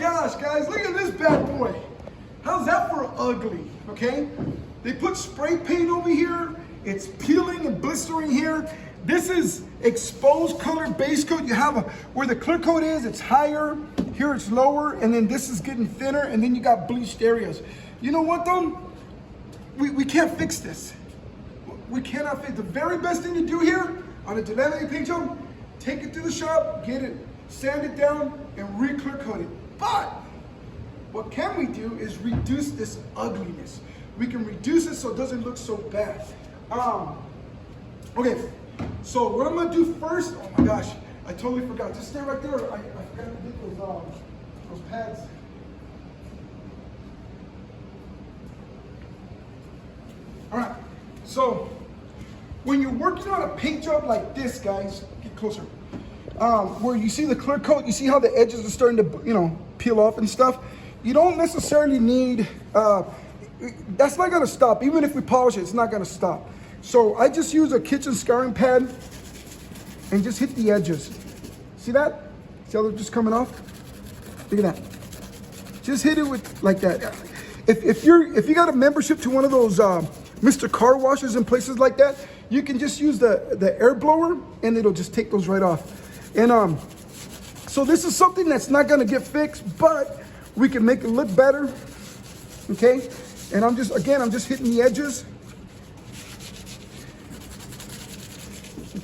gosh, guys, look at this bad boy. How's that for ugly, okay? They put spray paint over here. It's peeling and blistering here. This is exposed color base coat. You have where the clear coat is, it's higher. Here it's lower, and then this is getting thinner, and then you got bleached areas. You know what though? We can't fix this. We cannot fix. The very best thing to do here on a delaminated paint job, take it to the shop, get it, sand it down, and re-clear coat it. But what can we do is reduce this ugliness. We can reduce it so it doesn't look so bad. Okay, so what I'm gonna do first, oh my gosh, I totally forgot. Just stay right there. I forgot to get those pads. All right, so when you're working on a paint job like this, guys, get closer, where you see the clear coat, you see how the edges are starting to, you know, peel off and stuff. You don't necessarily need, that's not gonna stop. Even if we polish it, it's not gonna stop. So I just use a kitchen scouring pad and just hit the edges. See that? See how they're just coming off? Look at that. Just hit it with like that. If you got a membership to one of those Mr. Car Washes and places like that, you can just use the air blower and it'll just take those right off. And so this is something that's not gonna get fixed, but we can make it look better. Okay? And I'm just hitting the edges.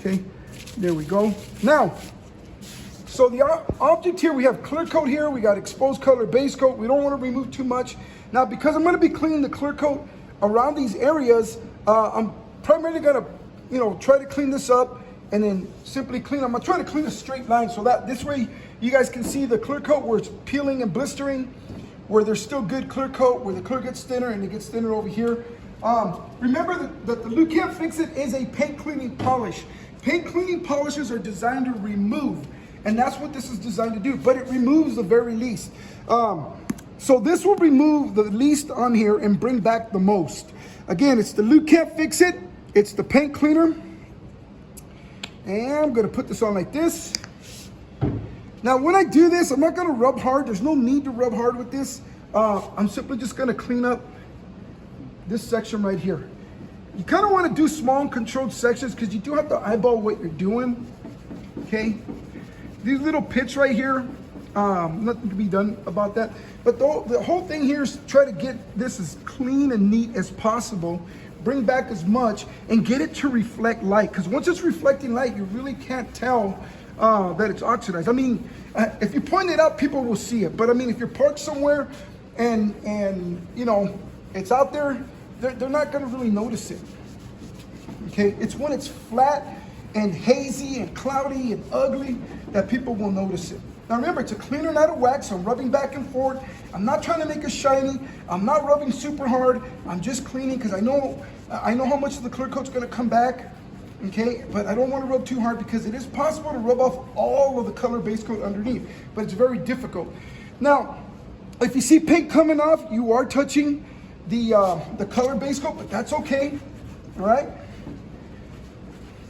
Okay, there we go. Now, so the object here, we have clear coat here, we got exposed color base coat. We don't want to remove too much. Now, because I'm going to be cleaning the clear coat around these areas, I'm primarily going to, you know, try to clean this up and then simply clean. I'm going to try to clean a straight line so that this way you guys can see the clear coat where it's peeling and blistering, where there's still good clear coat, where the clear gets thinner and it gets thinner over here. Remember that the Lukat Fix-It is a paint cleaning polish. Paint cleaning polishes are designed to remove, and that's what this is designed to do, but it removes the very least. So this will remove the least on here and bring back the most. Again, it's the Lukat Fix-It. It's the paint cleaner. And I'm gonna put this on like this. Now, when I do this, I'm not gonna rub hard. There's no need to rub hard with this. I'm simply just gonna clean up this section right here. You kind of want to do small and controlled sections because you do have to eyeball what you're doing. Okay, these little pits right here, nothing to be done about that. But the whole thing here is try to get this as clean and neat as possible, bring back as much, and get it to reflect light. Because once it's reflecting light, you really can't tell that it's oxidized. I mean, if you point it out, people will see it. But I mean, if you're parked somewhere and you know it's out there, they're not going to really notice it. Okay, it's when it's flat and hazy and cloudy and ugly that people will notice it. Now remember, it's a cleaner, not a wax. I'm rubbing back and forth. I'm not trying to make it shiny. I'm not rubbing super hard. I'm just cleaning because I know how much of the clear coat's going to come back. Okay, but I don't want to rub too hard because it is possible to rub off all of the color base coat underneath, but it's very difficult. Now, if you see paint coming off, you are touching the color base coat, but that's okay. All right.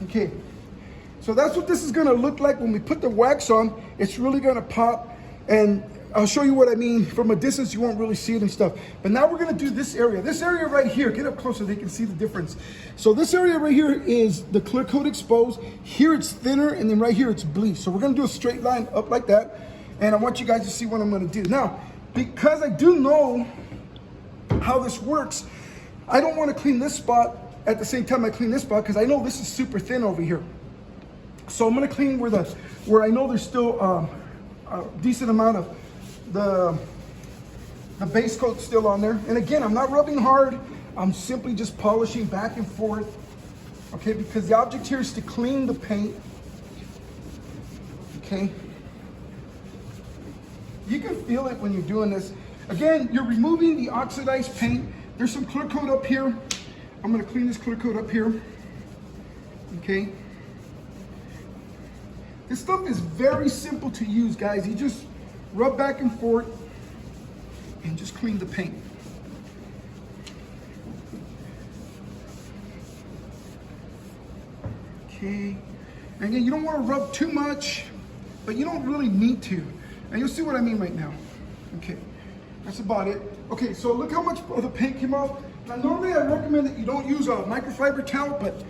Okay. So that's what this is going to look like when we put the wax on. It's really going to pop, and I'll show you what I mean. From a distance, you won't really see it and stuff. But now we're going to do this area. This area right here, get up closer so they can see the difference. So this area right here is the clear coat exposed. Here it's thinner, and then right here it's bleached. So we're going to do a straight line up like that, and I want you guys to see what I'm going to do. Now, because I do know how this works, I don't want to clean this spot at the same time I clean this spot because I know this is super thin over here. So I'm going to clean where I know there's still a decent amount of the base coat still on there. And again, I'm not rubbing hard. I'm simply just polishing back and forth. Okay, because the object here is to clean the paint. Okay. You can feel it when you're doing this. Again, you're removing the oxidized paint. There's some clear coat up here. I'm going to clean this clear coat up here. Okay. This stuff is very simple to use, guys. You just rub back and forth and just clean the paint. Okay. And again, you don't want to rub too much, but you don't really need to. And you'll see what I mean right now. Okay, that's about it. Okay, so look how much of the paint came off. Now, normally I recommend that you don't use a microfiber towel, but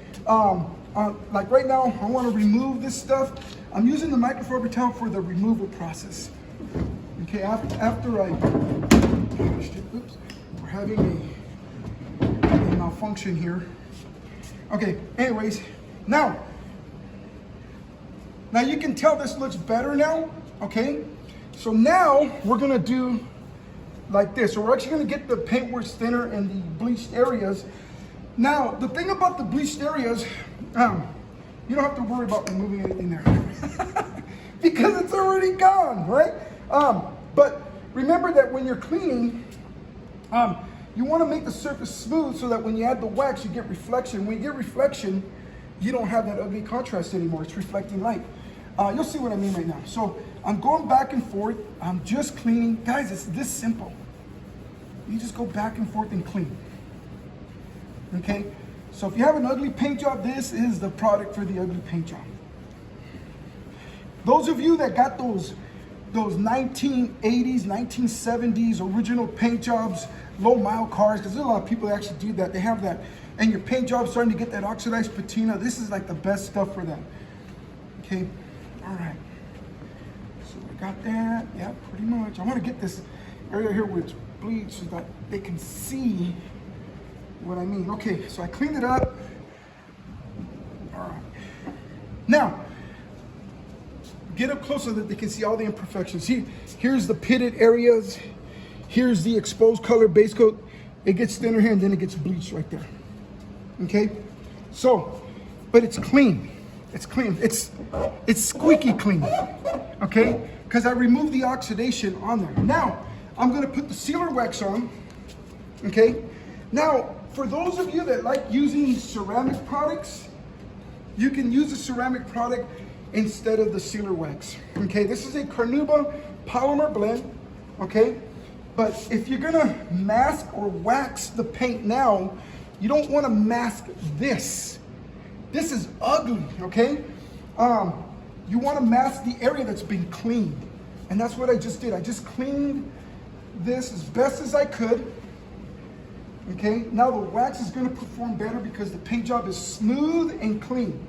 like right now, I want to remove this stuff. I'm using the microfiber towel for the removal process. Okay, after I, oops, we're having a malfunction here. Okay, anyways, now you can tell this looks better now, okay? So now we're gonna do like this. So we're actually gonna get the paintwork thinner and the bleached areas. Now, the thing about the bleached areas, you don't have to worry about removing anything there because it's already gone, right? But remember that when you're cleaning, you want to make the surface smooth so that when you add the wax, you get reflection. When you get reflection, you don't have that ugly contrast anymore. It's reflecting light. You'll see what I mean right now. So I'm going back and forth. I'm just cleaning. Guys, it's this simple. You just go back and forth and clean. Okay? So if you have an ugly paint job, this is the product for the ugly paint job. Those of you that got those 1980s, 1970s original paint jobs, low mile cars, because there's a lot of people that actually do that. They have that. And your paint job's starting to get that oxidized patina. This is like the best stuff for that. Okay? All right. So I got that. Yeah, pretty much. I want to get this area here where it's bleached so that they can see what I mean. Okay, so I cleaned it up. All right. Now, get up close so that they can see all the imperfections. See, here's the pitted areas. Here's the exposed color base coat. It gets thinner here and then it gets bleached right there. Okay? So, but it's clean. It's clean. It's squeaky clean. Okay? Because I removed the oxidation on there. Now, I'm going to put the sealer wax on. Okay? Now, for those of you that like using ceramic products, you can use a ceramic product instead of the sealer wax. Okay, this is a Carnauba polymer blend. Okay, but if you're gonna mask or wax the paint now, you don't want to mask this. This is ugly. Okay, you want to mask the area that's been cleaned, and that's what I just did. I just cleaned this as best as I could. Okay, now the wax is going to perform better because the paint job is smooth and clean.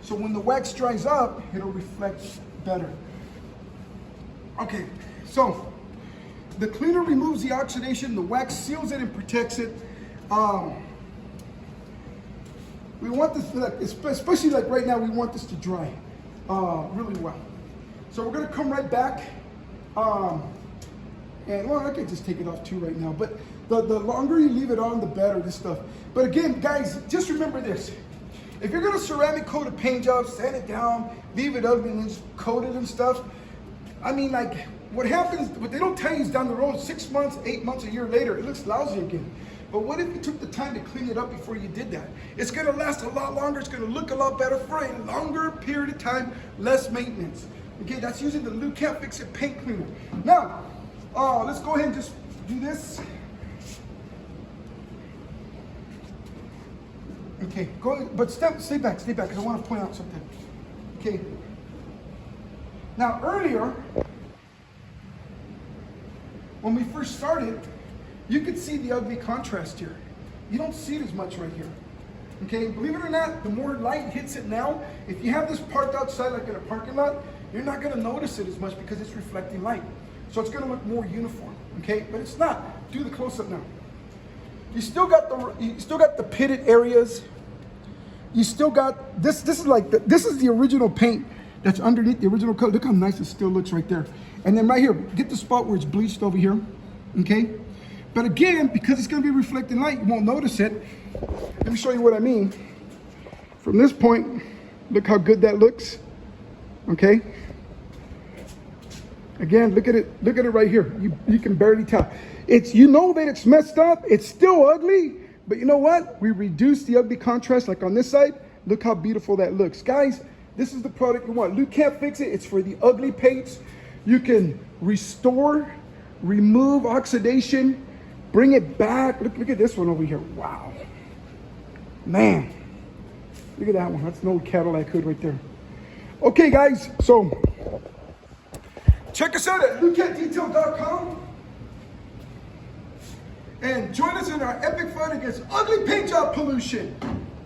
So when the wax dries up, it'll reflect better. Okay, so the cleaner removes the oxidation, the wax seals it and protects it. We want this, especially like right now, we want this to dry really well. So we're going to come right back. And well, I could just take it off too right now, but the longer you leave it on, the better this stuff. But again, guys, just remember this. If you're gonna ceramic coat a paint job, sand it down, leave it ugly and then just coat it and stuff, I mean, like, what happens, what they don't tell you is down the road, 6 months, 8 months, a year later, it looks lousy again. But what if you took the time to clean it up before you did that? It's gonna last a lot longer, it's gonna look a lot better for a longer period of time, less maintenance. Okay, that's using the Lukat Fix-It paint cleaner. Now, let's go ahead and just do this. Okay, go, but stay back, because I want to point out something. Okay. Now, earlier, when we first started, you could see the ugly contrast here. You don't see it as much right here. Okay, believe it or not, the more light hits it now, if you have this parked outside like in a parking lot, you're not going to notice it as much because it's reflecting light. So it's going to look more uniform, okay? But it's not. Do the close-up now. You still got the pitted areas. You still got this. This is the original paint that's underneath the original color. Look how nice it still looks right there. And then right here, get the spot where it's bleached over here, okay? But again, because it's going to be reflecting light, you won't notice it. Let me show you what I mean. From this point, look how good that looks, okay? Again, look at it right here. You can barely tell. You know that it's messed up. It's still ugly, but you know what? We reduced the ugly contrast like on this side. Look how beautiful that looks. Guys, this is the product you want. Lukat Fix-It. It's for the ugly paints. You can restore, remove oxidation, bring it back. Look at this one over here. Wow. Man. Look at that one. That's an old Cadillac hood right there. Okay, guys. So Check us out at lukatdetail.com. And join us in our epic fight against ugly paint job pollution.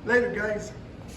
Later, guys.